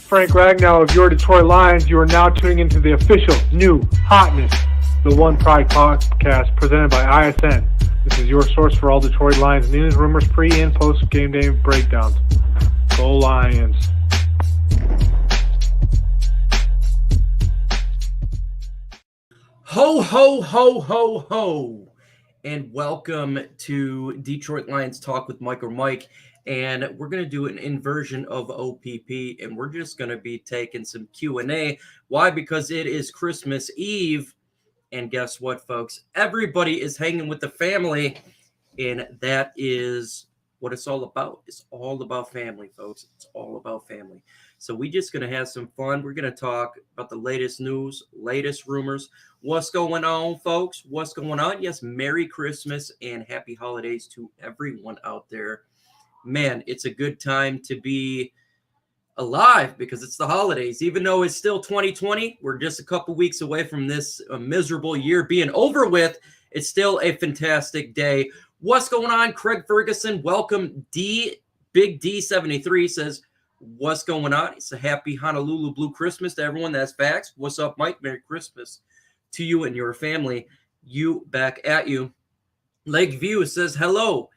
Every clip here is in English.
Frank Ragnow of your Detroit Lions. You are now tuning into the official new hotness, the One Pride podcast presented by ISN. This is your source for all Detroit Lions news, rumors, pre- and post-game day breakdowns. Go Lions. Ho, ho, ho, ho, ho, and welcome to Detroit Lions Talk with MicroMike, and we're going to do an inversion of OPP, and we're just going to be taking some Q&A. Why? Because it is Christmas Eve, and guess what, folks? Everybody is hanging with the family, and that is what it's all about. It's all about family, folks. It's all about family. So we're just going to have some fun. We're going to talk about the latest news, latest rumors. What's going on, folks? What's going on? Yes, Merry Christmas and Happy Holidays to everyone out there. Man, it's a good time to be alive because it's the holidays. Even though it's still 2020, we're just a couple weeks away from this miserable year being over with. It's still a fantastic day. What's going on? Craig Ferguson, welcome. Big D73 says, what's going on? It's a happy Honolulu Blue Christmas to everyone. That's facts. What's up, Mike? Merry Christmas to you and your family. You back at you. Lakeview says, hello.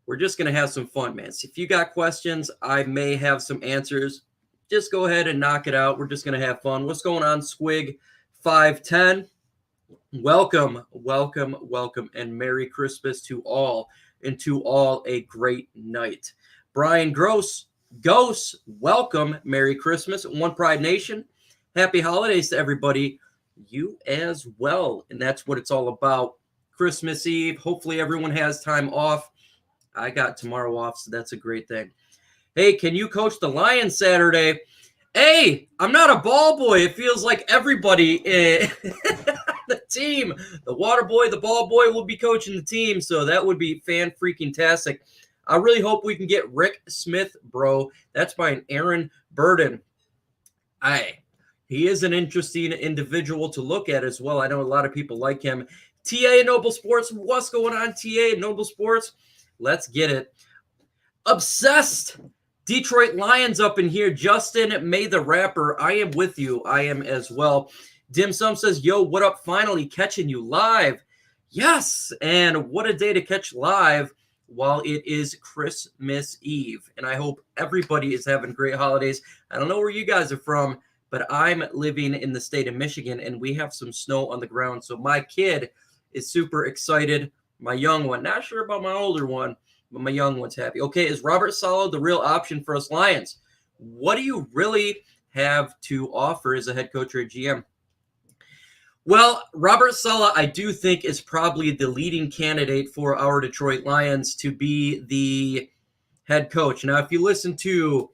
We're just going to have some fun, man. So if you got questions, I may have some answers. Just go ahead and knock it out. We're just going to have fun. What's going on, Squig 510? Welcome, welcome, welcome, and Merry Christmas to all, and to all a great night. Brian Gross, Ghost, welcome, Merry Christmas. One Pride Nation, happy holidays to everybody. You as well, and that's what it's all about. Christmas Eve, hopefully everyone has time off. I got tomorrow off, so that's a great thing. Hey, can you coach the Lions Saturday? Hey, I'm not a ball boy. It feels like everybody in the team, the water boy, the ball boy will be coaching the team, so that would be fan-freaking-tastic. I really hope we can get Rick Smith, bro. That's by an Aaron Burden. He is an interesting individual to look at as well. I know a lot of people like him. TA Noble Sports, what's going on, TA Noble Sports? Let's get it. Obsessed Detroit Lions up in here. Justin May the Rapper, I am with you. I am as well. Dim Sum says, yo, what up? Finally catching you live. Yes, and what a day to catch live while it is Christmas Eve. And I hope everybody is having great holidays. I don't know where you guys are from, but I'm living in the state of Michigan, and we have some snow on the ground. So my kid is super excited. My young one, not sure about my older one, but my young one's happy. Okay, is Robert Saleh the real option for us Lions? What do you really have to offer as a head coach or a GM? Well, Robert Saleh, I do think, is probably the leading candidate for our Detroit Lions to be the head coach. Now, if you listen to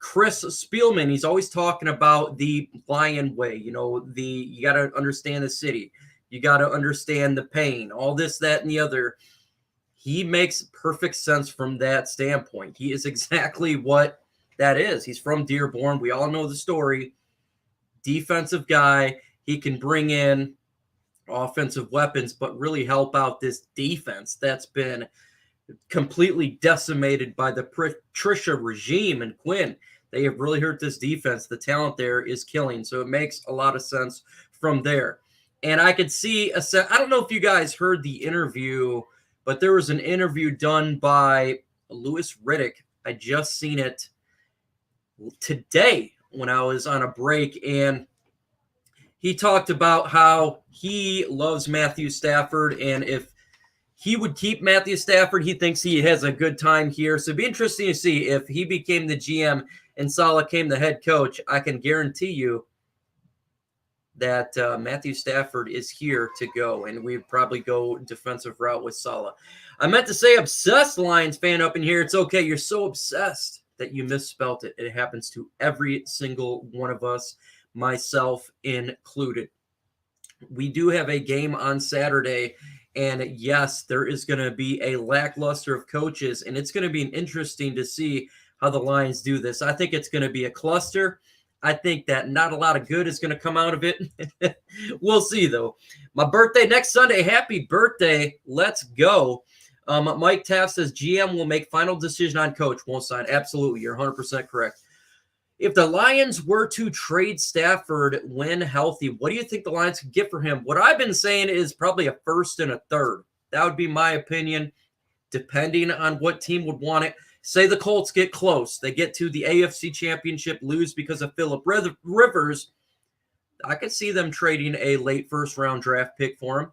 Chris Spielman, he's always talking about the Lion way. You know, you got to understand the city. You got to understand the pain, all this, that, and the other. He makes perfect sense from that standpoint. He is exactly what that is. He's from Dearborn. We all know the story. Defensive guy. He can bring in offensive weapons, but really help out this defense that's been completely decimated by the Patricia regime and Quinn. They have really hurt this defense. The talent there is killing. So it makes a lot of sense from there. And I could see I don't know if you guys heard the interview, but there was an interview done by Louis Riddick. I just seen it today when I was on a break, and he talked about how he loves Matthew Stafford, and if he would keep Matthew Stafford, he thinks he has a good time here. So it'd be interesting to see if he became the GM and Saleh came the head coach. I can guarantee you that Matthew Stafford is here to go, and we'd probably go defensive route with Saleh. I meant to say obsessed Lions fan up in here. It's okay. You're so obsessed that you misspelt it. It happens to every single one of us, myself included. We do have a game on Saturday, and yes, there is going to be a lackluster of coaches, and it's going to be interesting to see how the Lions do this. I think it's going to be a cluster. I think that not a lot of good is going to come out of it. We'll see, though. My birthday next Sunday. Happy birthday. Let's go. Mike Taft says GM will make final decision on coach. Won't sign. Absolutely. You're 100% correct. If the Lions were to trade Stafford when healthy, what do you think the Lions could get for him? What I've been saying is probably a first and a third. That would be my opinion, depending on what team would want it. Say the Colts get close. They get to the AFC Championship, lose because of Phillip Rivers. I could see them trading a late first-round draft pick for him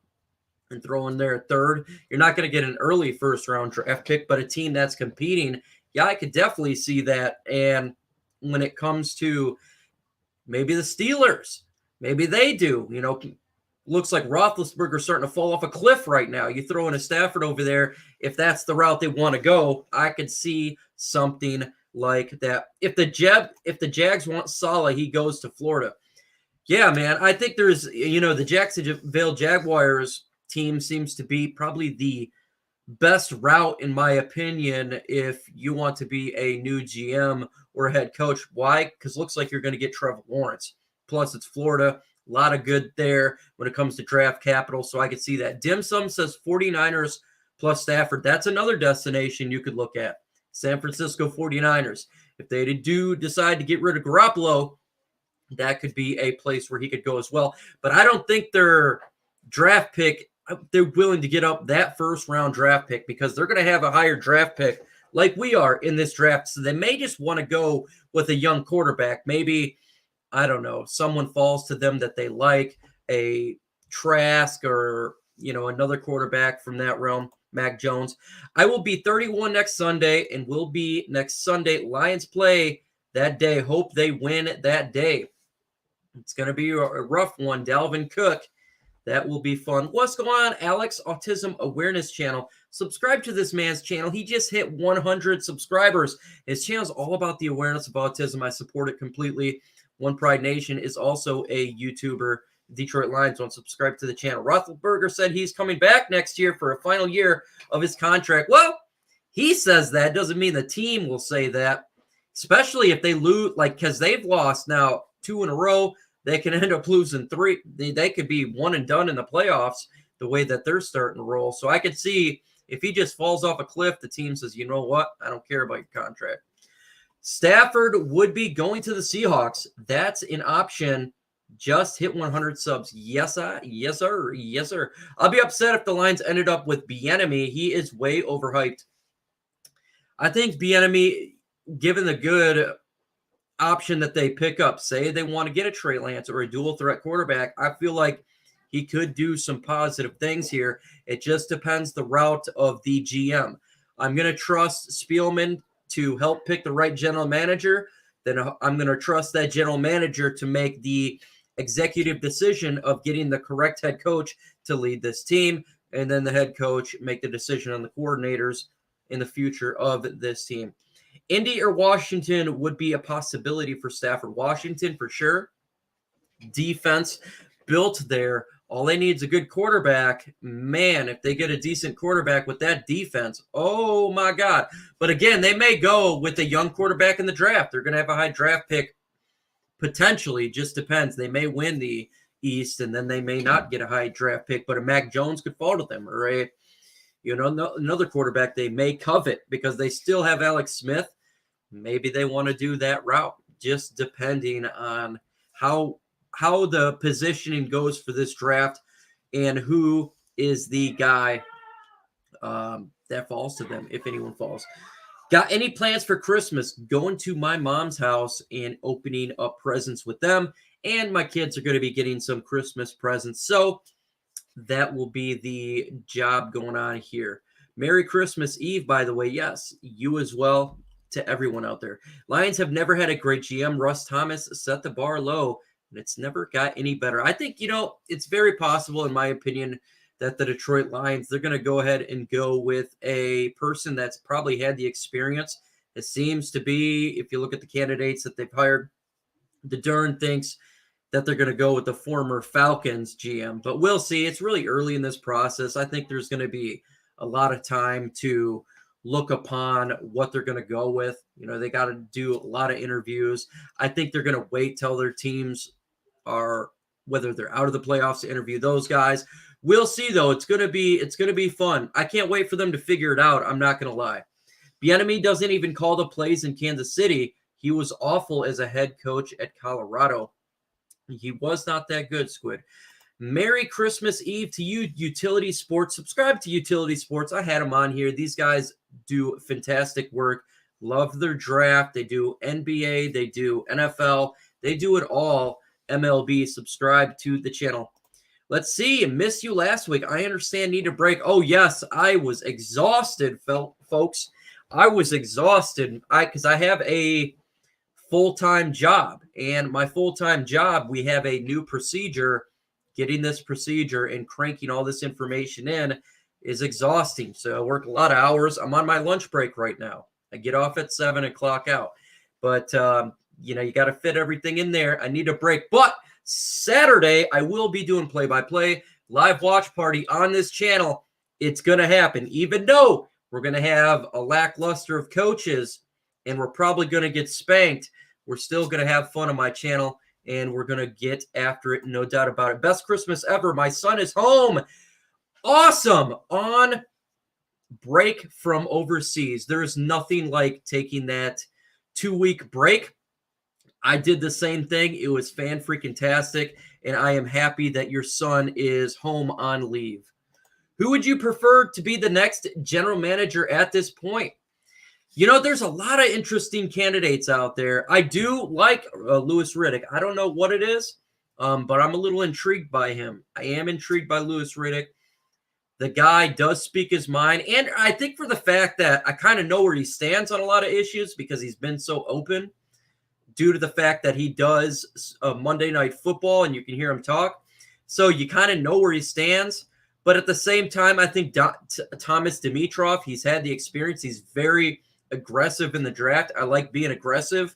and throwing their third. You're not going to get an early first-round draft pick, but a team that's competing, yeah, I could definitely see that. And when it comes to maybe the Steelers, maybe they do. Looks like Roethlisberger's starting to fall off a cliff right now. You throw in a Stafford over there, if that's the route they want to go, I could see something like that. If the Jags want Saleh, he goes to Florida. Yeah, man, I think there's, the Jacksonville Jaguars team seems to be probably the best route, in my opinion, if you want to be a new GM or a head coach. Why? Because it looks like you're going to get Trevor Lawrence. Plus, it's Florida. A lot of good there when it comes to draft capital, so I could see that. Dim Sum says 49ers plus Stafford. That's another destination you could look at. San Francisco 49ers. If they do decide to get rid of Garoppolo, that could be a place where he could go as well. But I don't think their draft pick, they're willing to get up that first-round draft pick because they're going to have a higher draft pick like we are in this draft. So they may just want to go with a young quarterback. Maybe, I don't know, someone falls to them that they like, a Trask or, another quarterback from that realm, Mac Jones. I will be 31 next Sunday, and will be next Sunday. Lions play that day. Hope they win that day. It's going to be a rough one. Dalvin Cook. That will be fun. What's going on, Alex? Autism Awareness Channel. Subscribe to this man's channel. He just hit 100 subscribers. His channel's all about the awareness of autism. I support it completely. One Pride Nation is also a YouTuber. Detroit Lions won't subscribe to the channel. Roethlisberger said he's coming back next year for a final year of his contract. Well, he says that. Doesn't mean the team will say that, especially if they lose, because they've lost now 2 in a row. They can end up losing 3. They could be one and done in the playoffs the way that they're starting to roll. So I could see if he just falls off a cliff, the team says, you know what? I don't care about your contract. Stafford would be going to the Seahawks. That's an option. Just hit 100 subs. Yes, sir. Yes, sir. I'll be upset if the Lions ended up with Bieniemy. He is way overhyped. I think Bieniemy, given the good option that they pick up, say they want to get a Trey Lance or a dual threat quarterback, I feel like he could do some positive things here. It just depends the route of the GM. I'm going to trust Spielman to help pick the right general manager. Then I'm going to trust that general manager to make the executive decision of getting the correct head coach to lead this team. And then the head coach make the decision on the coordinators in the future of this team. Indy or Washington would be a possibility for Stafford. Washington for sure. Defense built there. All they need is a good quarterback. Man, if they get a decent quarterback with that defense, oh my God. But again, they may go with a young quarterback in the draft. They're going to have a high draft pick potentially. Just depends. They may win the East, and then they may not get a high draft pick. But a Mac Jones could fall to them, or another quarterback they may covet because they still have Alex Smith. Maybe they want to do that route, just depending on how the positioning goes for this draft and who is the guy that falls to them, if anyone falls. Got any plans for Christmas? Going to my mom's house and opening up presents with them, and my kids are going to be getting some Christmas presents. So that will be the job going on here. Merry Christmas Eve, by the way. Yes, you as well, to everyone out there. Lions have never had a great GM. Russ Thomas set the bar low, and it's never got any better. I think, it's very possible, in my opinion, that the Detroit Lions, they're going to go ahead and go with a person that's probably had the experience. It seems to be, if you look at the candidates that they've hired, the Dern thinks that they're going to go with the former Falcons GM. But we'll see. It's really early in this process. I think there's going to be a lot of time to look upon what they're going to go with. They got to do a lot of interviews. I think they're going to wait till their teams are, whether they're out of the playoffs, to interview those guys. We'll see, though. It's going to be fun. I can't wait for them to figure it out. I'm not going to lie. Bieniemy doesn't even call the plays in Kansas City. He was awful as a head coach at Colorado. He was not that good, Squid. Merry Christmas Eve to you, Utility Sports. Subscribe to Utility Sports. I had them on here. These guys do fantastic work. Love their draft. They do NBA. They do NFL. They do it all. MLB. Subscribe to the channel. Let's see. Missed you last week. I understand. Need a break. Oh, yes. I was exhausted, folks. I was exhausted because I have a full-time job. And my full-time job, we have a new procedure. Getting this procedure and cranking all this information in is exhausting. So I work a lot of hours. I'm on my lunch break right now. I get off at 7 and clock out. But, you got to fit everything in there. I need a break. But Saturday, I will be doing play-by-play, live watch party on this channel. It's going to happen. Even though we're going to have a lackluster of coaches and we're probably going to get spanked, we're still going to have fun on my channel. And we're going to get after it, no doubt about it. Best Christmas ever. My son is home. Awesome. On break from overseas. There's nothing like taking that 2-week break. I did the same thing. It was fan-freaking-tastic. And I am happy that your son is home on leave. Who would you prefer to be the next general manager at this point? There's a lot of interesting candidates out there. I do like Louis Riddick. I don't know what it is, but I'm a little intrigued by him. I am intrigued by Louis Riddick. The guy does speak his mind. And I think for the fact that I kind of know where he stands on a lot of issues because he's been so open due to the fact that he does Monday Night Football and you can hear him talk. So you kind of know where he stands. But at the same time, I think Thomas Demitrof, he's had the experience. He's very aggressive in the draft. I like being aggressive.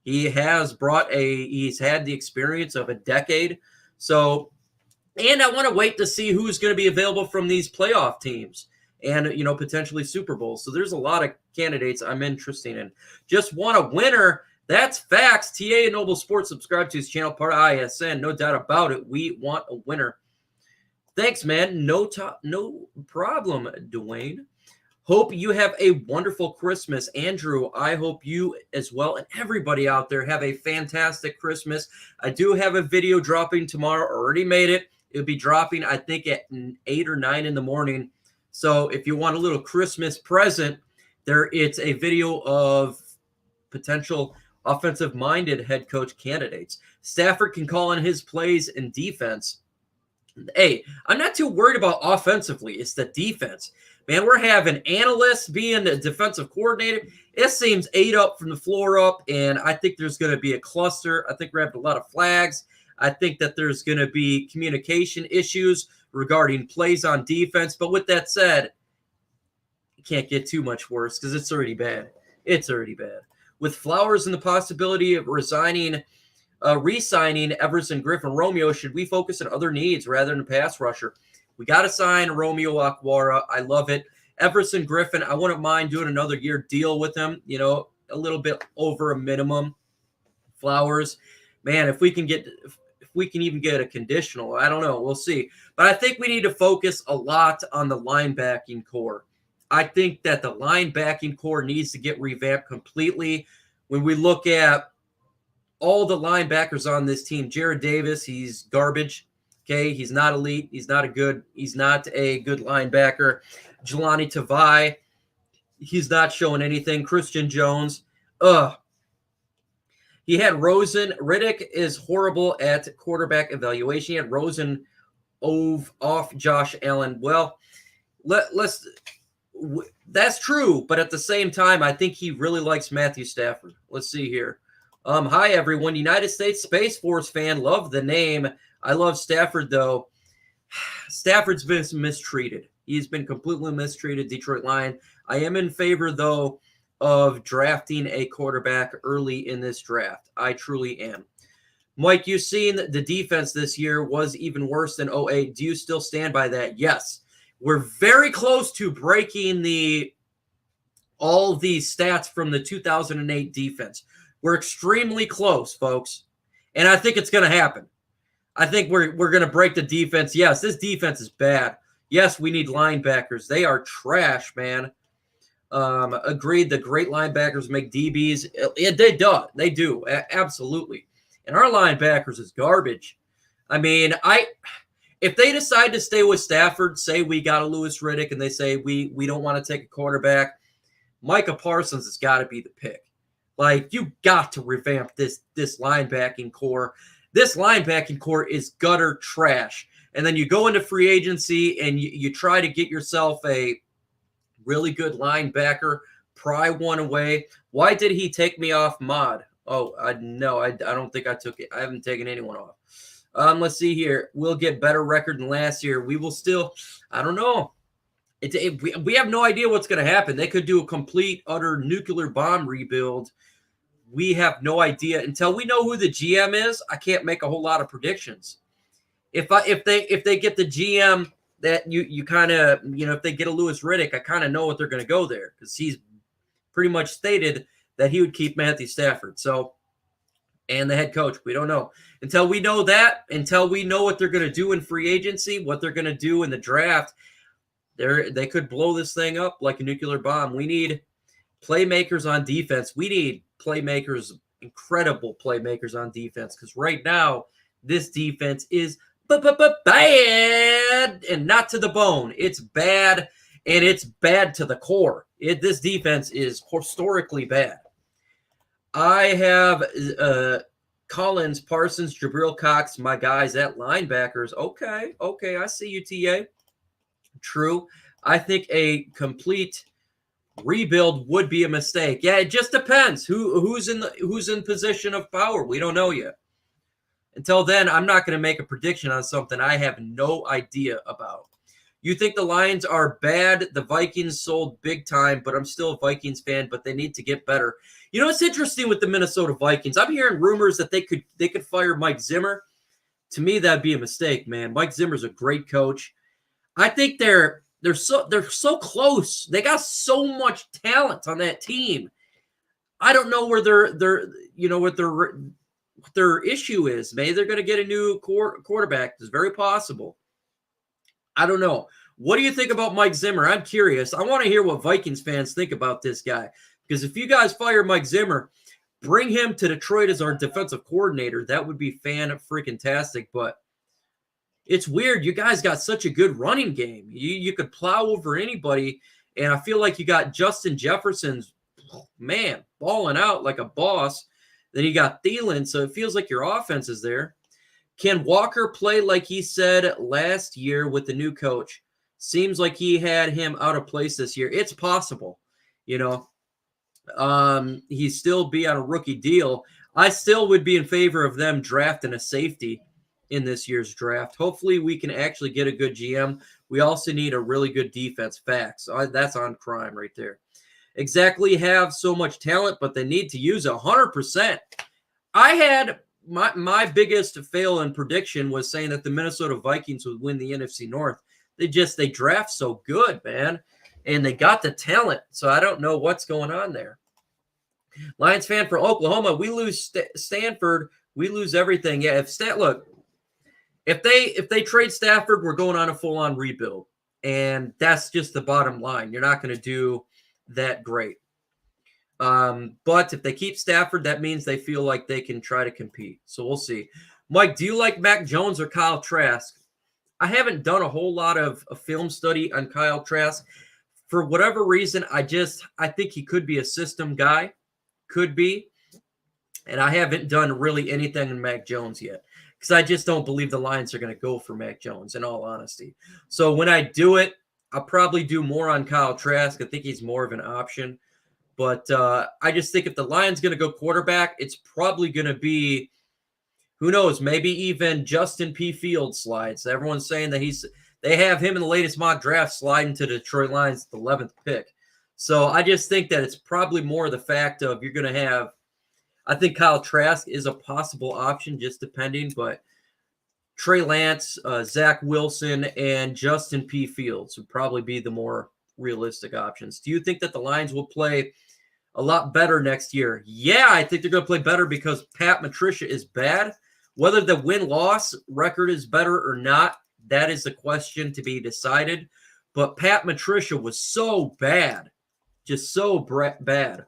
He's had the experience of a decade. So, and I want to wait to see who's going to be available from these playoff teams and, potentially Super Bowls. So there's a lot of candidates I'm interested in. Just want a winner. That's facts. TA and Noble Sports, subscribe to his channel, part of ISN. No doubt about it. We want a winner. Thanks, man. No problem, Dwayne. Hope you have a wonderful Christmas. Andrew, I hope you as well and everybody out there have a fantastic Christmas. I do have a video dropping tomorrow. Already made it. It'll be dropping, I think, at 8 or 9 in the morning. So if you want a little Christmas present, it's a video of potential offensive-minded head coach candidates. Stafford can call on his plays in defense. Hey, I'm not too worried about offensively. It's the defense. Man, we're having analysts being the defensive coordinator. It seems 8 up from the floor up, and I think there's going to be a cluster. I think we're having a lot of flags. I think that there's going to be communication issues regarding plays on defense. But with that said, it can't get too much worse because it's already bad. It's already bad. With Flowers and the possibility of re-signing Everson, Griffin, Romeo, should we focus on other needs rather than a pass rusher? We got to sign Romeo Okwara. I love it. Everson Griffin, I wouldn't mind doing another year deal with him, a little bit over a minimum. Flowers, man, if we can even get a conditional, I don't know. We'll see. But I think we need to focus a lot on the linebacking core. I think that the linebacking core needs to get revamped completely. When we look at all the linebackers on this team, Jared Davis, he's garbage. Okay, he's not elite. He's not a good linebacker. Jelani Tavai, he's not showing anything. Christian Jones, he had Rosen. Riddick is horrible at quarterback evaluation. He had Rosen off Josh Allen. Well, that's true, but at the same time, I think he really likes Matthew Stafford. Let's see here. Hi, everyone. United States Space Force fan. Love the name. I love Stafford, though. Stafford's been mistreated. He's been completely mistreated, Detroit Lion. I am in favor, though, of drafting a quarterback early in this draft. I truly am. Mike, you've seen the defense this year was even worse than 2008. Do you still stand by that? Yes. We're very close to breaking all the stats from the 2008 defense. We're extremely close, folks. And I think it's going to happen. I think we're going to break the defense. Yes, this defense is bad. Yes, we need linebackers. They are trash, man. Agreed. The great linebackers make DBs. They do. Absolutely. And our linebackers is garbage. I mean, if they decide to stay with Stafford, say we got a Louis Riddick, and they say we don't want to take a quarterback, Micah Parsons has got to be the pick. Like, you got to revamp this linebacking core. This linebacking core is gutter trash. And then you go into free agency and you try to get yourself a really good linebacker, pry one away. Why did he take me off mod? Oh, no, I don't think I took it. I haven't taken anyone off. Let's see here. We'll get better record than last year. We will still, I don't know. We have no idea what's going to happen. They could do a complete, utter nuclear bomb rebuild. We have no idea. Until we know who the GM is, I can't make a whole lot of predictions. If they get the GM that you kind of, if they get a Louis Riddick, I kind of know what they're going to go there, because he's pretty much stated that he would keep Matthew Stafford. So, and the head coach, we don't know. Until we know that, until we know what they're going to do in free agency, what they're going to do in the draft, they could blow this thing up like a nuclear bomb. We need playmakers on defense. We need playmakers, incredible playmakers on defense, because right now this defense is bad, and not to the bone. It's bad, and it's bad to the core. This defense is historically bad. I have Collins, Parsons, Jabril Cox, my guys at linebackers. Okay, I see you, TA. True. I think a complete rebuild would be a mistake. Yeah, it just depends who's in position of power. We don't know yet. Until then, I'm not going to make a prediction on something I have no idea about. You think the Lions are bad? The Vikings sold big time, but I'm still a Vikings fan, but they need to get better. It's interesting with the Minnesota Vikings. I'm hearing rumors that they could fire Mike Zimmer. To me, that'd be a mistake, man. Mike Zimmer's a great coach. I think they're so close. They got so much talent on that team. I don't know where what their issue is. Maybe they're going to get a new quarterback. It's very possible. I don't know. What do you think about Mike Zimmer? I'm curious. I want to hear what Vikings fans think about this guy. Because if you guys fire Mike Zimmer, bring him to Detroit as our defensive coordinator. That would be fan-freaking-tastic. But it's weird. You guys got such a good running game. You could plow over anybody. And I feel like you got Justin Jefferson's, man, balling out like a boss. Then you got Thielen, so it feels like your offense is there. Can Walker play like he said last year with the new coach? Seems like he had him out of place this year. It's possible, He'd still be on a rookie deal. I still would be in favor of them drafting a safety in this year's draft. Hopefully we can actually get a good GM. We also need a really good defense. Facts. That's on crime right there. Exactly have so much talent, but they need to use 100%. I had my biggest fail in prediction was saying that the Minnesota Vikings would win the NFC North. They draft so good, man, and they got the talent. So I don't know what's going on there. Lions fan for Oklahoma, we lose Stanford, we lose everything. Yeah, if they trade Stafford, we're going on a full-on rebuild, and that's just the bottom line. You're not going to do that great. But if they keep Stafford, that means they feel like they can try to compete. So we'll see. Mike, do you like Mac Jones or Kyle Trask? I haven't done a whole lot of a film study on Kyle Trask. For whatever reason, I think he could be a system guy. Could be. And I haven't done really anything in Mac Jones yet, because I just don't believe the Lions are going to go for Mac Jones, in all honesty. So when I do it, I'll probably do more on Kyle Trask. I think he's more of an option. But I just think if the Lions going to go quarterback, it's probably going to be, who knows, maybe even Justin P. Fields slides. Everyone's saying that they have him in the latest mock draft sliding to the Detroit Lions at the 11th pick. So I just think that it's probably more the fact of you're going to have, I think Kyle Trask is a possible option, just depending, but Trey Lance, Zach Wilson, and Justin P. Fields would probably be the more realistic options. Do you think that the Lions will play a lot better next year? Yeah, I think they're going to play better because Pat Matricia is bad. Whether the win-loss record is better or not, that is a question to be decided. But Pat Matricia was so bad Just so bad.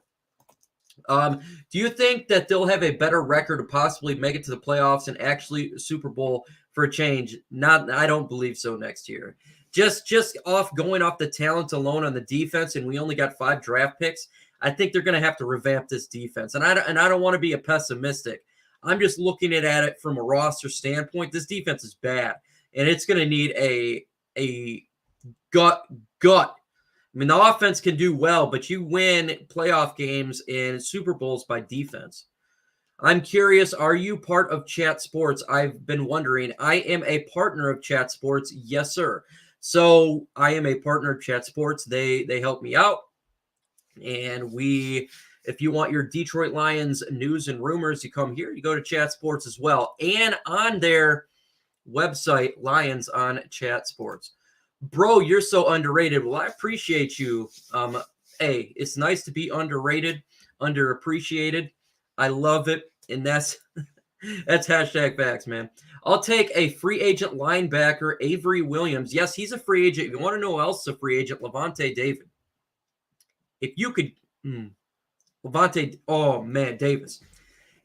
Do you think that they'll have a better record to possibly make it to the playoffs and actually Super Bowl for a change? I don't believe so next year. Just going off the talent alone on the defense, and we only got 5 draft picks. I think they're going to have to revamp this defense, and I don't want to be a pessimistic. I'm just looking at it from a roster standpoint. This defense is bad, and it's going to need a gut. I mean, the offense can do well, but you win playoff games and Super Bowls by defense. I'm curious, are you part of Chat Sports? I've been wondering. I am a partner of Chat Sports. Yes, sir. So I am a partner of Chat Sports. They help me out. And if you want your Detroit Lions news and rumors, you come here. You go to Chat Sports as well. And on their website, Lions on Chat Sports. Bro, you're so underrated. Well, I appreciate you. Hey, it's nice to be underrated, underappreciated. I love it. And that's hashtag facts, man. I'll take a free agent linebacker, Avery Williams. Yes, he's a free agent. If you want to know who else is a free agent, Levante David. If you could, Davis.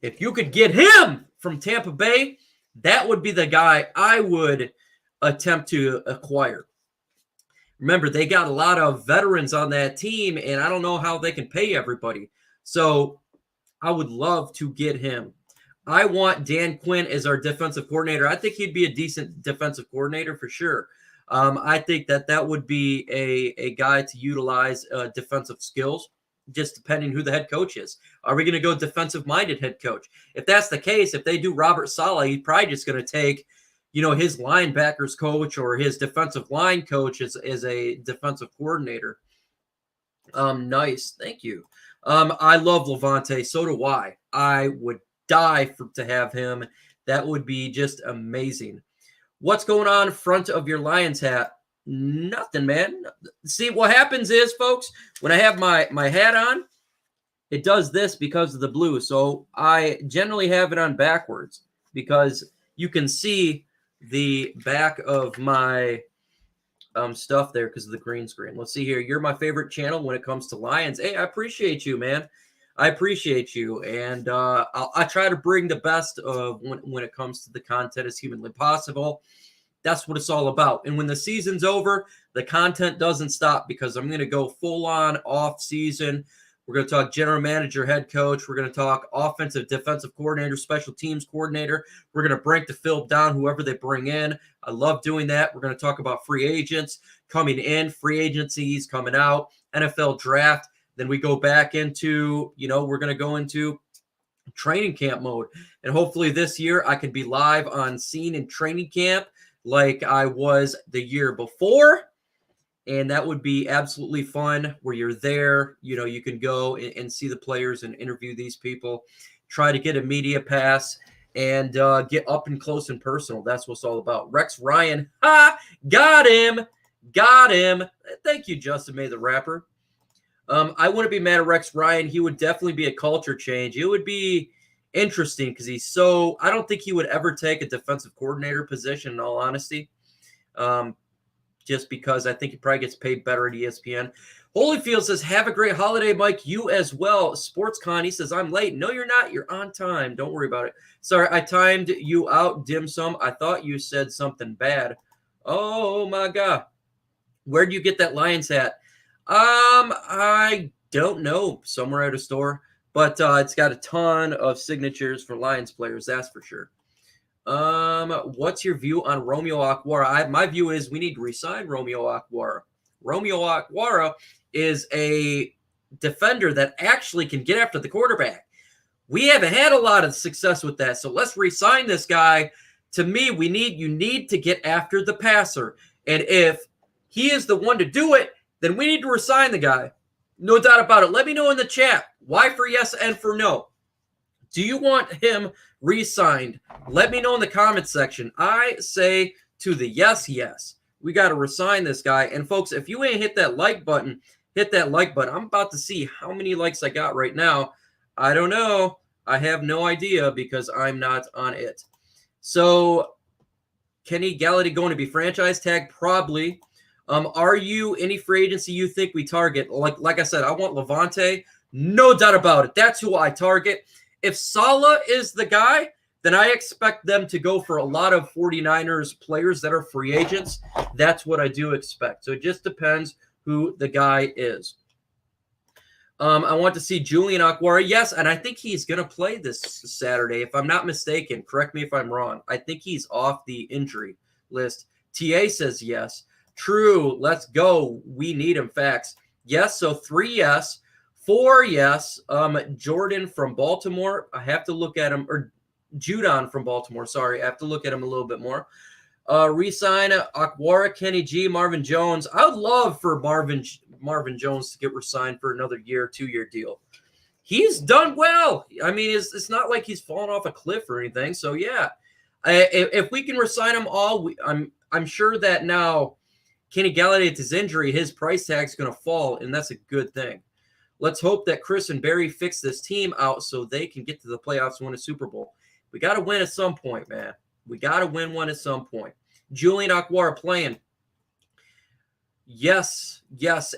If you could get him from Tampa Bay, that would be the guy I would attempt to acquire. Remember, they got a lot of veterans on that team, and I don't know how they can pay everybody. So I would love to get him. I want Dan Quinn as our defensive coordinator. I think he'd be a decent defensive coordinator for sure. I think that would be a guy to utilize defensive skills, just depending who the head coach is. Are we going to go defensive-minded head coach? If that's the case, if they do Robert Saleh, he's probably just going to take his linebackers coach or his defensive line coach as a defensive coordinator. Nice. Thank you. I love Levante. So do I. I would die to have him. That would be just amazing. What's going on in front of your Lions hat? Nothing, man. See, what happens is, folks, when I have my hat on, it does this because of the blue. So I generally have it on backwards because you can see the back of my stuff there because of the green screen. Let's see here. You're my favorite channel when it comes to Lions. Hey, I appreciate you, man. I appreciate you. And I try to bring the best of when it comes to the content as humanly possible. That's what it's all about. And when the season's over, the content doesn't stop because I'm going to go full on off season. We're going to talk general manager, head coach. We're going to talk offensive, defensive coordinator, special teams coordinator. We're going to break the film down, whoever they bring in. I love doing that. We're going to talk about free agents coming in, free agencies coming out, NFL draft. Then we go back into, we're going to go into training camp mode. And hopefully this year I can be live on scene in training camp like I was the year before. And that would be absolutely fun where you're there. You can go and see the players and interview these people, try to get a media pass and get up and close and personal. That's what it's all about. Rex Ryan. Got him. Thank you, Justin May, the rapper. I wouldn't be mad at Rex Ryan. He would definitely be a culture change. It would be interesting because I don't think he would ever take a defensive coordinator position, in all honesty. Just because I think he probably gets paid better at ESPN. Holyfield says, have a great holiday, Mike. You as well. SportsCon, he says, I'm late. No, you're not. You're on time. Don't worry about it. Sorry, I timed you out, Dim Sum. I thought you said something bad. Oh, my God. Where'd you get that Lions hat? I don't know. Somewhere at a store. But it's got a ton of signatures for Lions players. That's for sure. What's your view on Romeo Okwara? My view is we need to resign Romeo Okwara. Romeo Okwara is a defender that actually can get after the quarterback. We haven't had a lot of success with that, so let's resign this guy. To me, you need to get after the passer, and if he is the one to do it, then we need to resign the guy. No doubt about it. Let me know in the chat why for yes and for no. Do you want him re-signed? Let me know in the comments section. I say to the yes. We got to resign this guy. And folks, if you ain't hit that like button, hit that like button. I'm about to see how many likes I got right now. I don't know. I have no idea because I'm not on it. So Kenny Galladay going to be franchise tag? Probably. Are you any free agency you think we target? Like I said, I want Levante. No doubt about it. That's who I target. If Saleh is the guy, then I expect them to go for a lot of 49ers players that are free agents. That's what I do expect. So it just depends who the guy is. I want to see Julian Okwara. Yes, and I think he's going to play this Saturday. If I'm not mistaken, correct me if I'm wrong. I think he's off the injury list. TA says yes. True. Let's go. We need him. Facts. Yes. So 3 yes. 4 yes. Jordan from Baltimore. I have to look at him. Or Judon from Baltimore. Sorry. I have to look at him a little bit more. Resign Okwara, Kenny G, Marvin Jones. I would love for Marvin Jones to get resigned for another 2-year deal. He's done well. I mean, it's not like he's fallen off a cliff or anything. So yeah, if we can resign them all, I'm sure that now Kenny Galladay, with his injury, his price tag is going to fall, and that's a good thing. Let's hope that Chris and Barry fix this team out so they can get to the playoffs and win a Super Bowl. We got to win at some point, man. We got to win one at some point. Julian Okwara playing. Yes.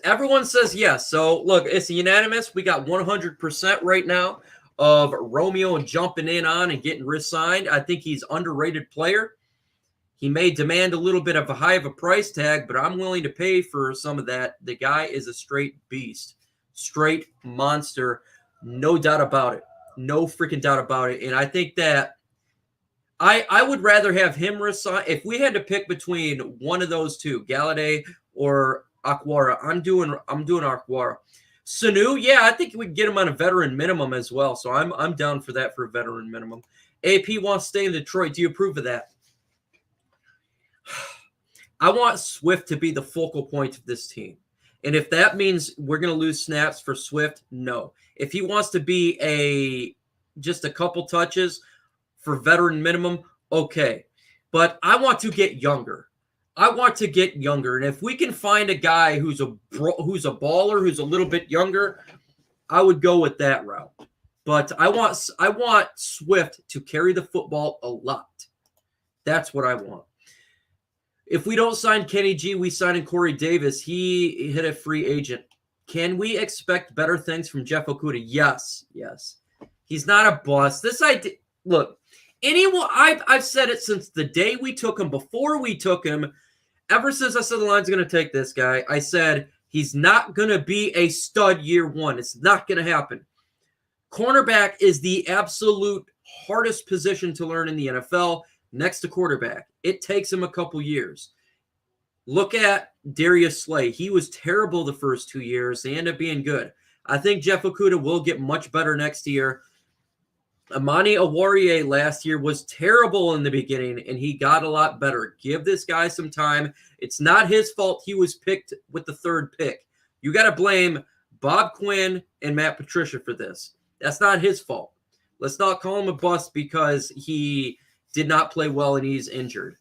Everyone says yes. So, look, it's unanimous. We got 100% right now of Romeo jumping in on and getting re-signed. I think he's an underrated player. He may demand a little bit of a high of a price tag, but I'm willing to pay for some of that. The guy is a straight beast. Straight monster. No doubt about it. No freaking doubt about it. And I think that I would rather have him resign. If we had to pick between one of those two, Galladay or Okwara, I'm doing Okwara. Sanu, yeah, I think we can get him on a veteran minimum as well. So I'm down for that for a veteran minimum. AP wants to stay in Detroit. Do you approve of that? I want Swift to be the focal point of this team. And if that means we're going to lose snaps for Swift, no. If he wants to be just a couple touches for veteran minimum, okay. But I want to get younger. And if we can find a guy who's a baller, who's a little bit younger, I would go with that route. But I want Swift to carry the football a lot. That's what I want. If we don't sign Kenny G, we sign in Corey Davis. He hit a free agent. Can we expect better things from Jeff Okudah? Yes. He's not a bust. This idea, look, I've said it since the day we took him, before we took him, ever since I said the Lions going to take this guy, I said he's not going to be a stud year one. It's not going to happen. Cornerback is the absolute hardest position to learn in the NFL next to quarterback. It takes him a couple years. Look at Darius Slay. He was terrible the first 2 years. They end up being good. I think Jeff Okudah will get much better next year. Amani Oruwariye last year was terrible in the beginning, and he got a lot better. Give this guy some time. It's not his fault he was picked with the 3rd pick. You got to blame Bob Quinn and Matt Patricia for this. That's not his fault. Let's not call him a bust because he did not play well and he's injured.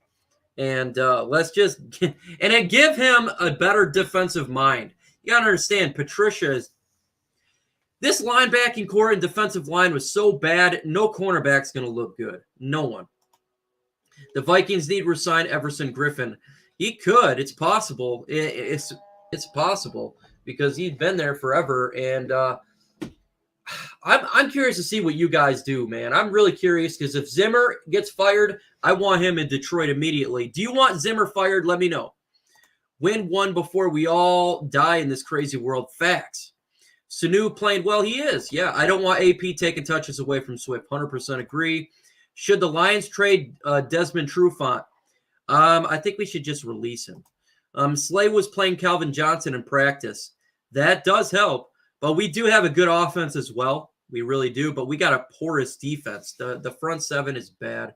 And let's just – and then give him a better defensive mind. You got to understand, Patricia is – this linebacking core and defensive line was so bad, no cornerback's going to look good. No one. The Vikings need to resign Everson Griffin. He could. It's possible. It's possible because he's been there forever. And I'm curious to see what you guys do, man. I'm really curious because if Zimmer gets fired, I want him in Detroit immediately. Do you want Zimmer fired? Let me know. Win one before we all die in this crazy world. Facts. Sanu playing well, he is. Yeah, I don't want AP taking touches away from Swift. 100% agree. Should the Lions trade Desmond Trufant? I think we should just release him. Slay was playing Calvin Johnson in practice. That does help, but we do have a good offense as well. We really do, but we got a porous defense. The front seven is bad.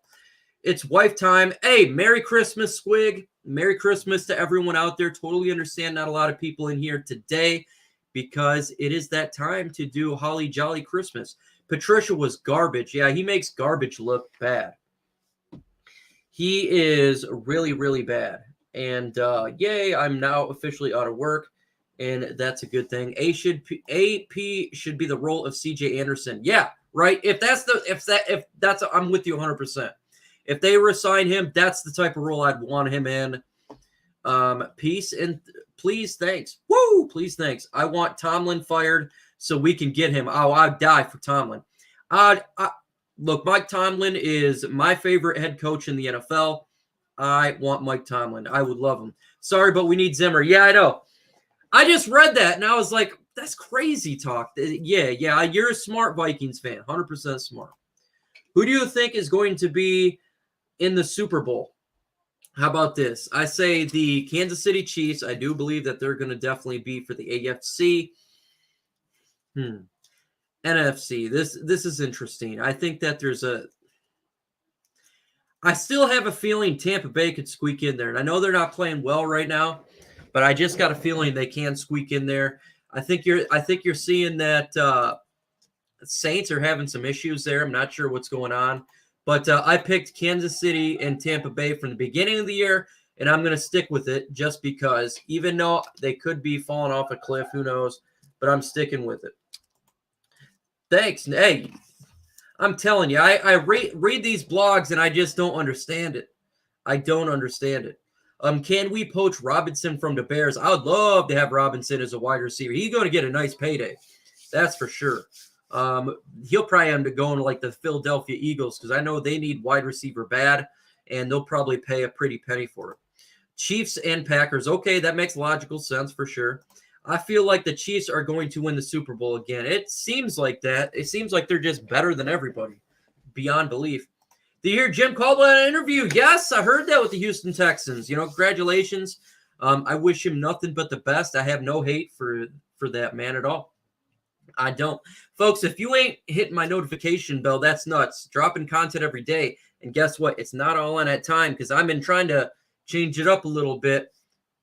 It's wife time. Hey, Merry Christmas, Squig. Merry Christmas to everyone out there. Totally understand not a lot of people in here today, because it is that time to do Holly Jolly Christmas. Patricia was garbage. Yeah, he makes garbage look bad. He is really, really bad. And yay, I'm now officially out of work, and that's a good thing. AP should be the role of CJ Anderson. Yeah, right. If that's I'm with you 100%. If they resign him, that's the type of role I'd want him in. Peace and please, thanks. Woo! Please, thanks. I want Tomlin fired so we can get him. Oh, I'd die for Tomlin. Look, Mike Tomlin is my favorite head coach in the NFL. I want Mike Tomlin. I would love him. Sorry, but we need Zimmer. Yeah, I know. I just read that, and I was like, that's crazy talk. Yeah, you're a smart Vikings fan, 100% smart. Who do you think is going to be in the Super Bowl? How about this? I say the Kansas City Chiefs. I do believe that they're going to definitely be for the AFC. NFC. This is interesting. I think that I still have a feeling Tampa Bay could squeak in there. And I know they're not playing well right now, but I just got a feeling they can squeak in there. I think you're seeing that Saints are having some issues there. I'm not sure what's going on. But I picked Kansas City and Tampa Bay from the beginning of the year, and I'm going to stick with it just because, even though they could be falling off a cliff, who knows, but I'm sticking with it. Thanks. Hey, I'm telling you, I read these blogs, and I just don't understand it. I don't understand it. Can we poach Robinson from the Bears? I would love to have Robinson as a wide receiver. He's going to get a nice payday. That's for sure. He'll probably end up going like the Philadelphia Eagles because I know they need wide receiver bad, and they'll probably pay a pretty penny for it. Chiefs and Packers. Okay, that makes logical sense for sure. I feel like the Chiefs are going to win the Super Bowl again. It seems like that. It seems like they're just better than everybody. Beyond belief. Do you hear Jim Caldwell in an interview? Yes, I heard that with the Houston Texans. Congratulations. I wish him nothing but the best. I have no hate for that man at all. I don't. Folks, if you ain't hitting my notification bell, that's nuts. Dropping content every day. And guess what? It's not all on at time because I've been trying to change it up a little bit.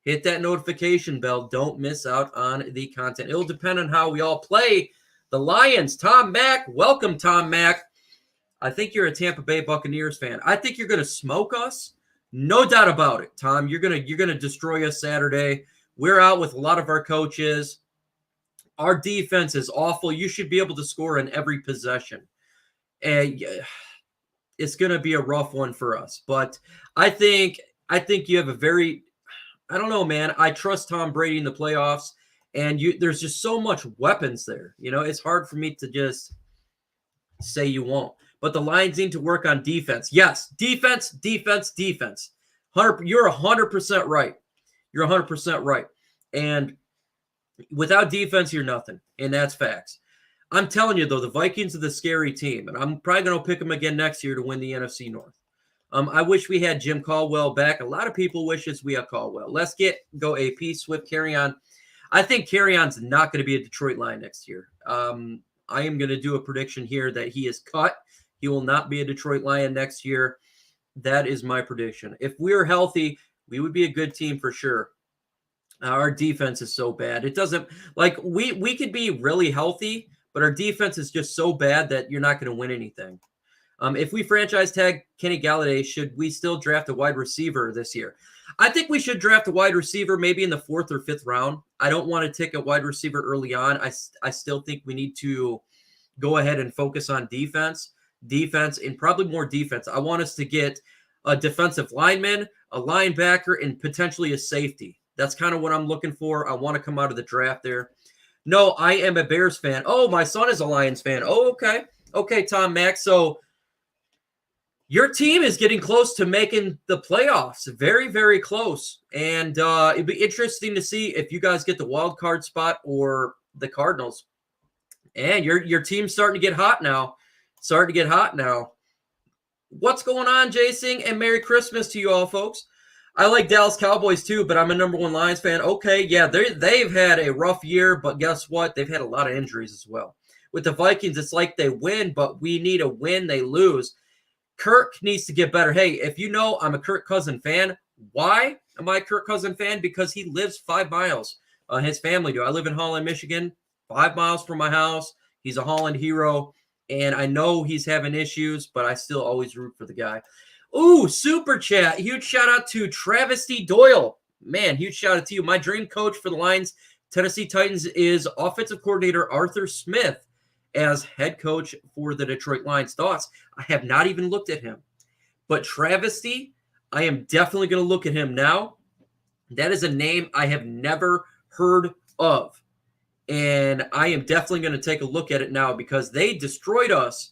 Hit that notification bell. Don't miss out on the content. It'll depend on how we all play the Lions. Tom Mack. Welcome, Tom Mack. I think you're a Tampa Bay Buccaneers fan. I think you're going to smoke us. No doubt about it, Tom. You're going to destroy us Saturday. We're out with a lot of our coaches. Our defense is awful. You should be able to score in every possession. And it's going to be a rough one for us. But I think you have a very – I don't know, man. I trust Tom Brady in the playoffs. And there's just so much weapons there. It's hard for me to just say you won't. But the Lions need to work on defense. Yes, defense. You're 100% right. You're 100% right. And without defense, you're nothing. And that's facts. I'm telling you, though, the Vikings are the scary team. And I'm probably going to pick them again next year to win the NFC North. I wish we had Jim Caldwell back. A lot of people wishes we had Caldwell. Let's go AP, Swift, Carry On. I think Carry On's not going to be a Detroit Lion next year. I am going to do a prediction here that he is cut. He will not be a Detroit Lion next year. That is my prediction. If we're healthy, we would be a good team for sure. Our defense is so bad. It doesn't like we could be really healthy, but our defense is just so bad that you're not going to win anything. If we franchise tag Kenny Galladay, should we still draft a wide receiver this year? I think we should draft a wide receiver maybe in the 4th or 5th round. I don't want to take a wide receiver early on. I still think we need to go ahead and focus on defense, and probably more defense. I want us to get a defensive lineman, a linebacker, and potentially a safety. That's kind of what I'm looking for. I want to come out of the draft there. No, I am a Bears fan. Oh, my son is a Lions fan. Oh, okay. Okay, Tom Mack. So your team is getting close to making the playoffs. Very, very close. And it'd be interesting to see if you guys get the wild card spot or the Cardinals. And your team's starting to get hot now. What's going on, Jason? And Merry Christmas to you all, folks. I like Dallas Cowboys too, but I'm a number 1 Lions fan. Okay, yeah, they've had a rough year, but guess what? They've had a lot of injuries as well. With the Vikings, it's like they win, but we need a win, they lose. Kirk needs to get better. Hey, if you know I'm a Kirk Cousin fan, why am I a Kirk Cousin fan? Because he lives 5 miles. His family do. I live in Holland, Michigan, 5 miles from my house. He's a Holland hero. And I know he's having issues, but I still always root for the guy. Ooh, super chat. Huge shout out to Travesty Doyle. Man, huge shout out to you. My dream coach for the Lions, Tennessee Titans, is offensive coordinator Arthur Smith as head coach for the Detroit Lions. Thoughts? I have not even looked at him. But Travesty, I am definitely going to look at him now. That is a name I have never heard of. And I am definitely going to take a look at it now because they destroyed us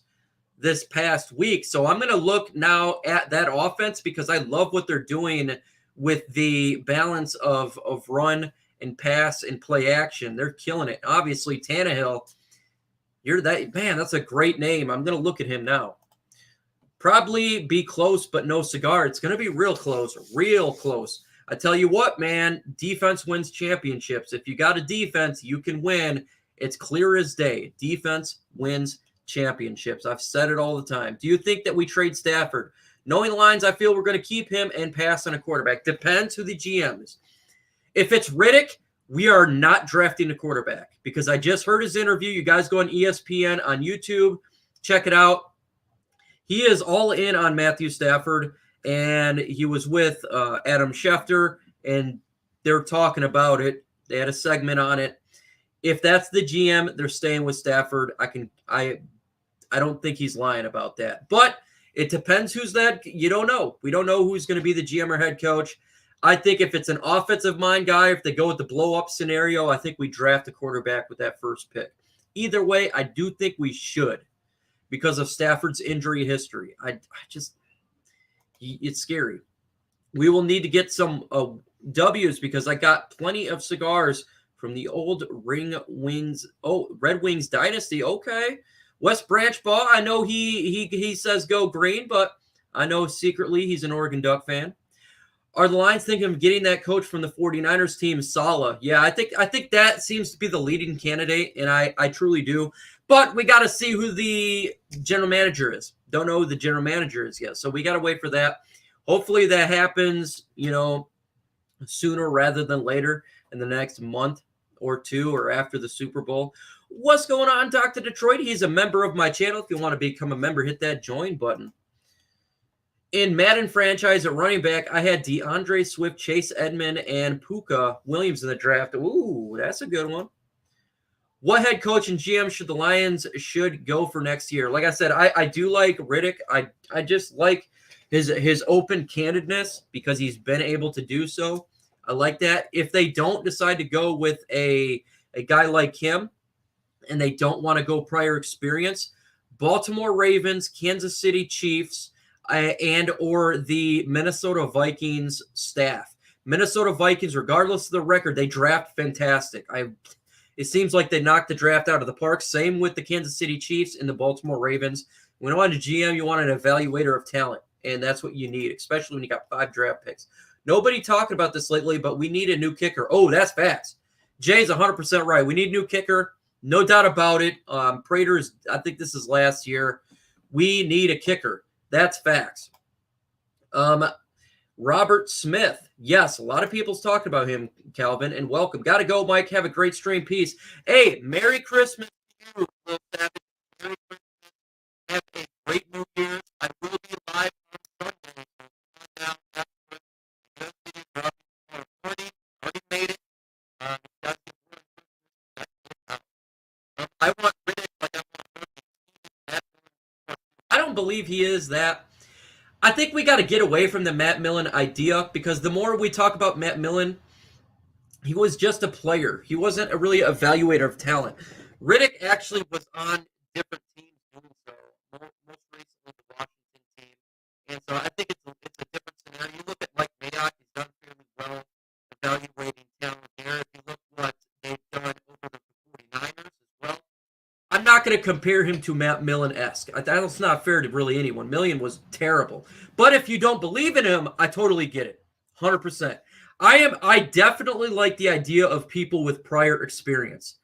this past week. So I'm going to look now at that offense because I love what they're doing with the balance of run and pass and play action. They're killing it. Obviously, Tannehill, that's a great name. I'm going to look at him now. Probably be close, but no cigar. It's going to be real close, real close. I tell you what, man, defense wins championships. If you got a defense, you can win. It's clear as day. Defense wins championships. I've said it all the time. Do you think that we trade Stafford? Knowing the lines, I feel we're going to keep him and pass on a quarterback. Depends who the GM is. If it's Riddick, we are not drafting a quarterback because I just heard his interview. You guys go on ESPN on YouTube. Check it out. He is all in on Matthew Stafford. And he was with Adam Schefter, and they're talking about it. They had a segment on it. If that's the GM, they're staying with Stafford. I don't think he's lying about that. But it depends who's that. You don't know. We don't know who's going to be the GM or head coach. I think if it's an offensive mind guy, if they go with the blow-up scenario, I think we draft a quarterback with that first pick. Either way, I do think we should because of Stafford's injury history. It's scary. We will need to get some W's because I got plenty of cigars from the old Red Wings dynasty. Okay. West Branch Ball. I know he says go green, but I know secretly he's an Oregon Duck fan. Are the Lions thinking of getting that coach from the 49ers team, Saleh? Yeah, I think that seems to be the leading candidate, and I truly do. But we got to see who the general manager is. Don't know who the general manager is yet. So we got to wait for that. Hopefully that happens, sooner rather than later in the next month or two or after the Super Bowl. What's going on, Dr. Detroit? He's a member of my channel. If you want to become a member, hit that join button. In Madden franchise at running back, I had DeAndre Swift, Chase Edmond, and Puka Williams in the draft. Ooh, that's a good one. What head coach and GM should the Lions go for next year? Like I said, I do like Riddick. I just like his open-candedness because he's been able to do so. I like that. If they don't decide to go with a guy like him and they don't want to go prior experience, Baltimore Ravens, Kansas City Chiefs, and or the Minnesota Vikings staff. Minnesota Vikings, regardless of the record, they draft fantastic. It seems like they knocked the draft out of the park. Same with the Kansas City Chiefs and the Baltimore Ravens. When you want a GM, you want an evaluator of talent, and that's what you need, especially when you got 5 draft picks. Nobody talking about this lately, but we need a new kicker. Oh, that's facts. Jay's 100% right. We need a new kicker. No doubt about it. Prater's, I think this is last year. We need a kicker. That's facts. Robert Smith. Yes, a lot of people's talking about him, Calvin, and welcome. Got to go, Mike. Have a great stream. Peace. Hey, Merry Christmas to you, Will Savage. Merry Christmas. Have a great New Year. I will be live on Sunday. Already made it. I want Riddick like I don't believe he is that. I think we got to get away from the Matt Millen idea because the more we talk about Matt Millen, he was just a player. He wasn't a really evaluator of talent. Riddick actually was on different teams doing so, most recently the Washington team. And so I think it's a different scenario. You look at Mike Mayock, he's done fairly well evaluating talent there. If you look what they've done over the 49ers as well, I'm not going to compare him to Matt Millen-esque. That's not fair to really anyone. Millen was terrible. But if you don't believe in him, I totally get it. 100%. I definitely like the idea of people with prior experience,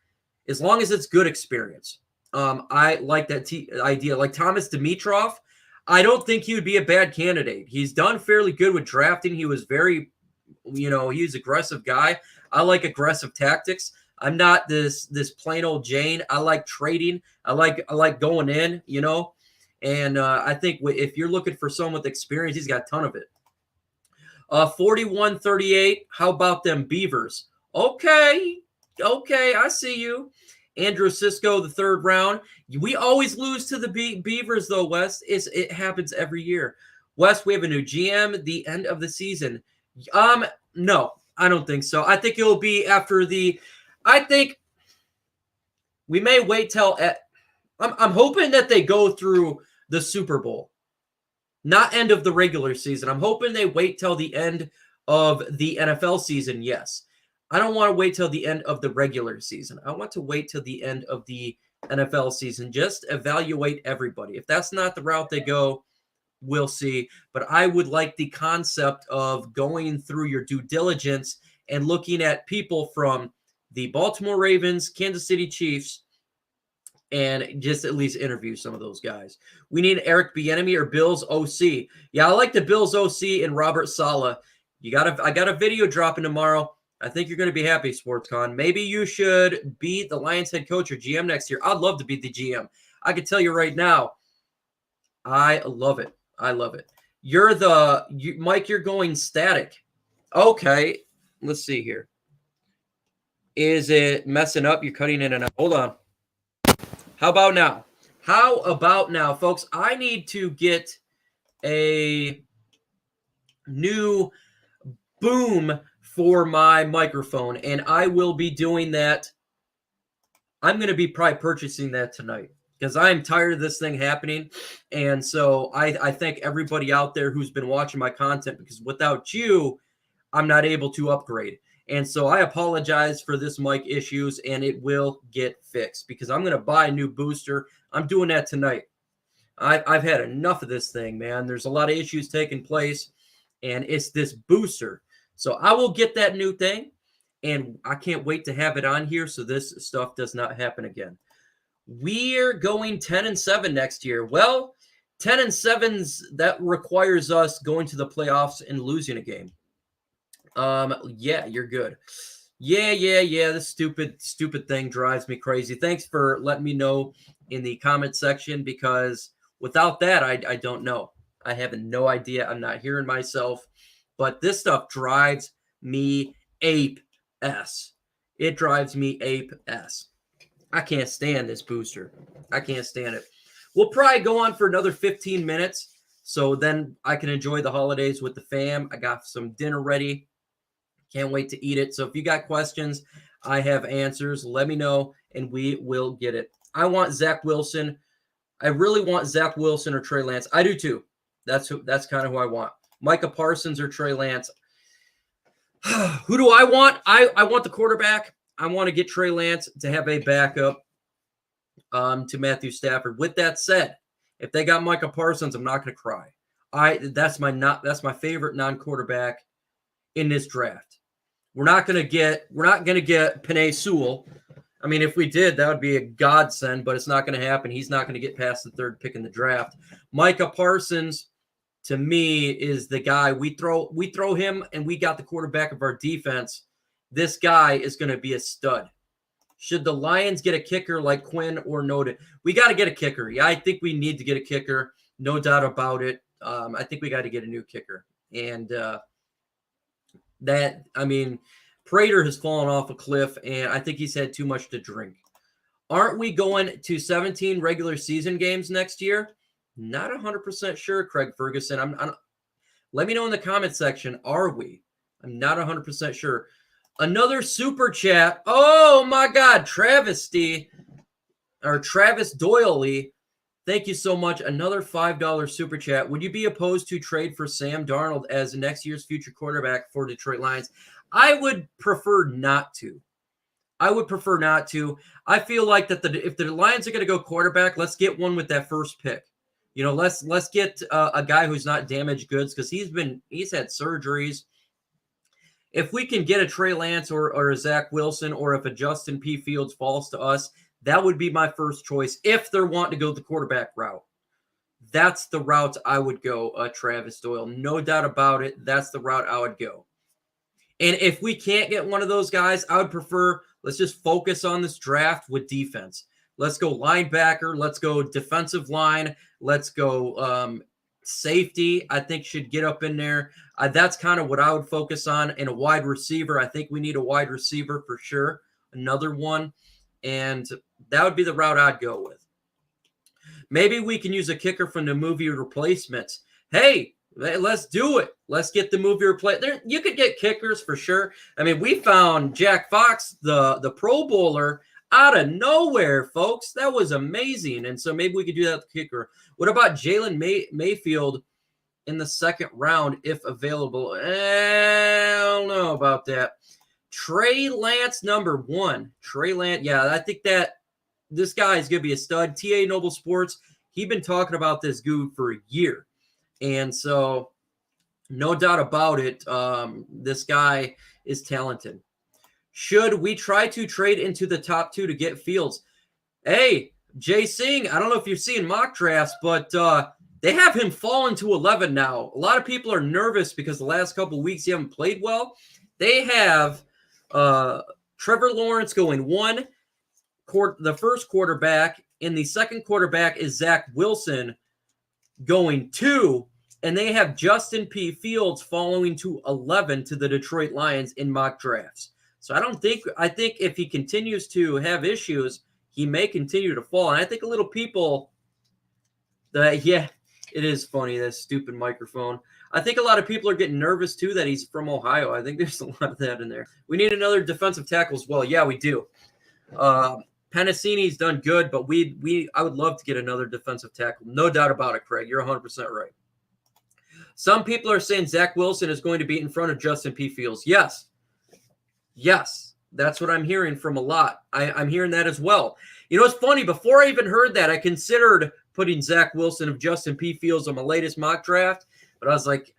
as long as it's good experience. I like that idea. Like Thomas Demitrof, I don't think he would be a bad candidate. He's done fairly good with drafting. He was very, he's an aggressive guy. I like aggressive tactics. I'm not this plain old Jane. I like trading. I like going in, And I think if you're looking for someone with experience, he's got a ton of it. 41-38. How about them Beavers? Okay, I see you. Andrew Cisco, the 3rd round. We always lose to the Beavers, though, Wes. It happens every year. Wes, we have a new GM at the end of the season. No. I don't think so. I think it'll be after I think we may wait till I'm hoping that they go through the Super Bowl, not end of the regular season. I'm hoping they wait till the end of the NFL season. Yes. I don't want to wait till the end of the regular season. I want to wait till the end of the NFL season. Just evaluate everybody. If that's not the route they go, we'll see. But I would like the concept of going through your due diligence and looking at people from the Baltimore Ravens, Kansas City Chiefs, and just at least interview some of those guys. We need Eric Bieniemy or Bills OC. Yeah, I like the Bills OC and Robert Saleh. I got a video dropping tomorrow. I think you're going to be happy, SportsCon. Maybe you should be the Lions head coach or GM next year. I'd love to be the GM. I can tell you right now, I love it. I love it. Mike, you're going static. Okay, let's see here. Is it messing up? You're cutting in and out. Hold on. How about now? How about now, folks? I need to get a new boom for my microphone, and I will be doing that. I'm going to be probably purchasing that tonight because I'm tired of this thing happening. And so I thank everybody out there who's been watching my content, because without you, I'm not able to upgrade. And so I apologize for this mic issues, and it will get fixed because I'm going to buy a new booster. I'm doing that tonight. I've had enough of this thing, man. There's a lot of issues taking place, and it's this booster. So I will get that new thing, and I can't wait to have it on here so this stuff does not happen again. We're going 10-7 next year. Well, 10-7s, that requires us going to the playoffs and losing a game. Yeah, you're good. Yeah. This stupid thing drives me crazy. Thanks for letting me know in the comment section, because without that, I don't know. I have no idea. I'm not hearing myself. But this stuff drives me ape-s. It drives me ape-s. I can't stand this booster. I can't stand it. We'll probably go on for another 15 minutes, so then I can enjoy the holidays with the fam. I got some dinner ready. Can't wait to eat it. So if you got questions, I have answers. Let me know, and we will get it. I want Zach Wilson. I really want Zach Wilson or Trey Lance. I do too. That's kind of who I want. Micah Parsons or Trey Lance. Who do I want? I want the quarterback. I want to get Trey Lance to have a backup to Matthew Stafford. With that said, if they got Micah Parsons, I'm not going to cry. That's my favorite non-quarterback in this draft. We're not going to get Penei Sewell. I mean, if we did, that would be a godsend, but it's not going to happen. He's not going to get past the third pick in the draft. Micah Parsons, to me, is the guy. We throw him, and we got the quarterback of our defense. This guy is going to be a stud. Should the Lions get a kicker like Quinn or Noda? We got to get a kicker. Yeah, I think we need to get a kicker. No doubt about it. I think we got to get a new kicker. And Prater has fallen off a cliff, and I think he's had too much to drink. Aren't we going to 17 regular season games next year? Not 100% sure, Craig Ferguson. Let me know in the comment section. Are we? I'm not 100% sure. Another super chat. Oh my God, Travis Doyle. Thank you so much. Another $5 super chat. Would you be opposed to trade for Sam Darnold as next year's future quarterback for Detroit Lions? I would prefer not to. I feel like that if the Lions are going to go quarterback, let's get one with that first pick. You know, let's get a guy who's not damaged goods, because he's had surgeries. If we can get a Trey Lance or a Zach Wilson, or if a Justin P. Fields falls to us, that would be my first choice if they're wanting to go the quarterback route. That's the route I would go, Travis Doyle. No doubt about it. That's the route I would go. And if we can't get one of those guys, I would prefer, let's just focus on this draft with defense. Let's go linebacker. Let's go defensive line. Let's go safety. I think should get up in there. That's kind of what I would focus on. And a wide receiver. I think we need a wide receiver for sure. Another one. And that would be the route I'd go with. Maybe we can use a kicker from the movie Replacements. Hey, Let's do it. Let's get the movie replay. There, you could get kickers for sure. I mean, we found Jack Fox, the Pro Bowler, out of nowhere, folks. That was amazing. And so maybe we could do that with the kicker. What about Jalen Mayfield in the second round, if available? I don't know about that. Trey Lance, number 1. Trey Lance, yeah, I think that this guy is going to be a stud. TA Noble Sports, he's been talking about this dude for a year. And so, no doubt about it, this guy is talented. Should we try to trade into the top 2 to get Fields? Hey, Jay Singh, I don't know if you're seeing mock drafts, but they have him falling to 11 now. A lot of people are nervous because the last couple of weeks he haven't played well. They have Trevor Lawrence going 1, the first quarterback, and the second quarterback is Zach Wilson going 2, and they have Justin P. Fields following to 11 to the Detroit Lions in mock drafts. So I think if he continues to have issues, he may continue to fall. And I think a little people it is funny, that stupid microphone. I think a lot of people are getting nervous too that he's from Ohio. I think there's a lot of that in there. We need another defensive tackle as well. Yeah, we do. Penasini's done good, but I would love to get another defensive tackle. No doubt about it, Craig. You're 100% right. Some people are saying Zach Wilson is going to be in front of Justin P. Fields. Yes, that's what I'm hearing from a lot. I'm hearing that as well. You know, it's funny. Before I even heard that, I considered putting Zach Wilson of Justin P. Fields on my latest mock draft, but I was like,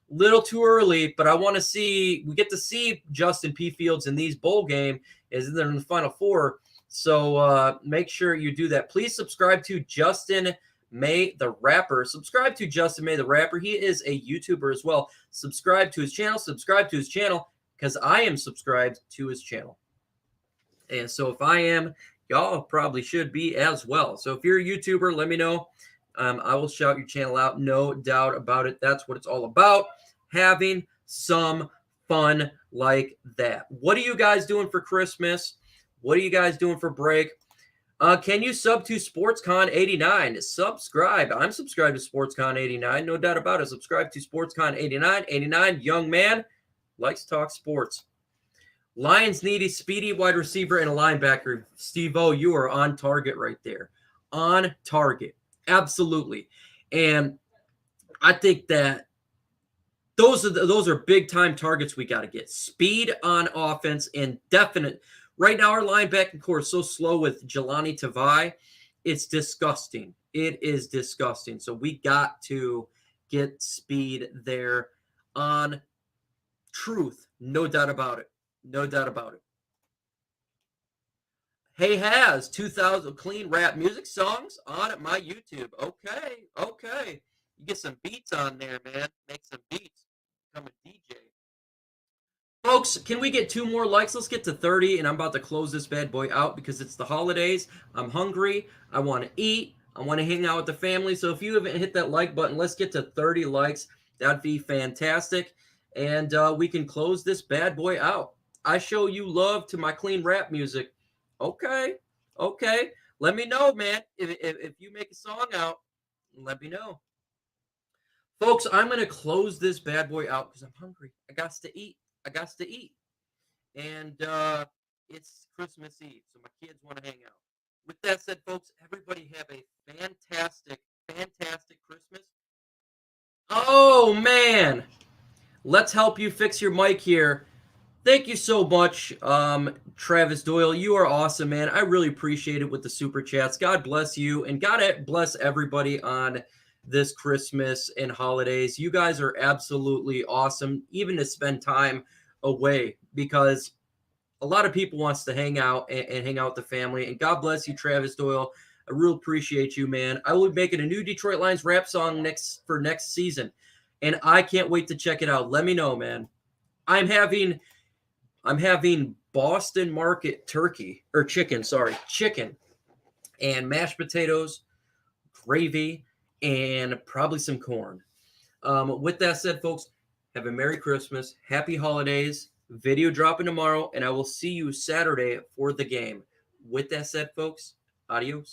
little too early. But I want to see. We get to see Justin P. Fields in these bowl games as they're in the Final Four. So make sure you do that. Please subscribe to Justin May the Rapper. Subscribe to Justin May the Rapper. He is a YouTuber as well. Subscribe to his channel because I am subscribed to his channel. And so if I am, y'all probably should be as well. So if you're a YouTuber, let me know. I will shout your channel out. No doubt about it. That's what it's all about. Having some fun like that. What are you guys doing for Christmas? What are you guys doing for break? Can you sub to SportsCon89? Subscribe. I'm subscribed to SportsCon89. No doubt about it. Subscribe to SportsCon89. 89, young man, likes to talk sports. Lions need a speedy wide receiver and a linebacker. Steve-O, you are on target right there. On target. Absolutely. And I think that those are big-time targets we got to get. Speed on offense and definite. Right now, our linebacking core is so slow with Jelani Tavai. It's disgusting. It is disgusting. So we got to get speed there on truth. No doubt about it. No doubt about it. Hey, has 2,000 clean rap music songs on at my YouTube. Okay. You get some beats on there, man. Make some beats. Become a DJ. Folks, can we get 2 more likes? Let's get to 30, and I'm about to close this bad boy out because it's the holidays. I'm hungry. I want to eat. I want to hang out with the family. So if you haven't hit that like button, let's get to 30 likes. That'd be fantastic. And we can close this bad boy out. I show you love to my clean rap music. Okay. Let me know, man. If you make a song out, let me know. Folks, I'm going to close this bad boy out because I'm hungry. I got to eat. And it's Christmas Eve, so my kids want to hang out. With that said, folks, everybody have a fantastic Christmas. Oh, man. Let's help you fix your mic here. Thank you so much, Travis Doyle. You are awesome, man. I really appreciate it with the super chats. God bless you, and God bless everybody on this Christmas and holidays. You guys are absolutely awesome, even to spend time away, because a lot of people wants to hang out and hang out with the family. And God bless you, Travis Doyle. I really appreciate you, man. I will be making a new Detroit Lions rap song for next season, and I can't wait to check it out. Let me know, man. I'm having Boston Market chicken, and mashed potatoes, gravy, and probably some corn. With that said, folks, have a Merry Christmas, Happy Holidays, video dropping tomorrow, and I will see you Saturday for the game. With that said, folks, adios.